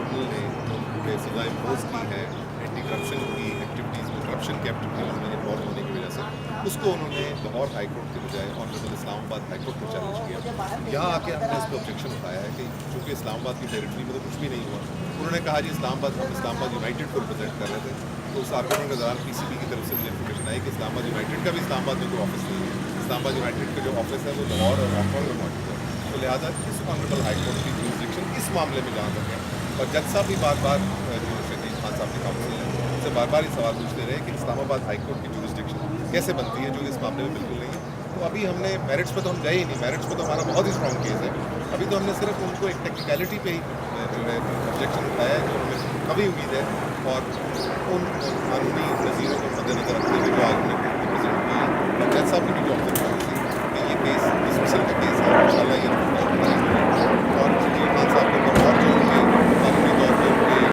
Panel ने उनके सजा इम्पोज की है एंटी करप्शन की एक्टिविटीज़ में, करप्शन की एक्टिविटीज़ में इन्वॉल्व होने की वजह से, उसको उन्होंने लाहौर हाई कोर्ट के बजाय ऑनरेबल इस्लामाबाद हाई कोर्ट को चैलेंज किया। यहाँ आके हमने इस पर ऑब्जेक्शन उठाया है कि चूँकि इस्लामाबाद की टेरिटरी में तो कुछ भी नहीं हुआ। उन्होंने कहा जी हम इस्लामाबाद यूनाइटेड को रिप्रेजेंट कर रहे थे, तो उस आर्गूमेंट के दौरान पीसीबी की तरफ से मुझे इन्फॉर्मेशन आई कि इस्लामाबाद यूनाइटेड का भी इस्लामाबाद में कोई ऑफिस नहीं है। इस्लामाबाद यूनाइटेड का जो ऑफिस है वो लाहौर और हांगकॉन्ग में मौजूद है। तो लिहाजा इस ऑनरेबल हाई कोर्ट की जुरिसडिक्शन इस मामले में जहाँ तक है, और जज साहब भी बार बार जो शकील खान साहब के काउंसिल हैं उनसे बार बार ये सवाल पूछते रहे कि इस्लामाबाद हाई कोर्ट की जुरिसडिक्शन कैसे बनती है, जो इस मामले में बिल्कुल नहीं है। तो अभी हमने मेरिट्स पे तो हम गए ही नहीं, मेरिट्स पे तो हमारा बहुत ही स्ट्रॉन्ग केस है। अभी तो हमने सिर्फ उनको एक टेक्निकलिटी पे ही जो है ऑब्जेक्शन उठाया है, जो हमें कभी उम्मीद है, और उन कानूनी नज़ीरों को मद्देनजर रखते हुए जो आज हमने कोर्ट में प्रेजेंट किया है, और जज साहब की भी जो ऑब्जर्वेशन थी कि ये केस डिसमिसल का केस है, इंशाल्लाह ये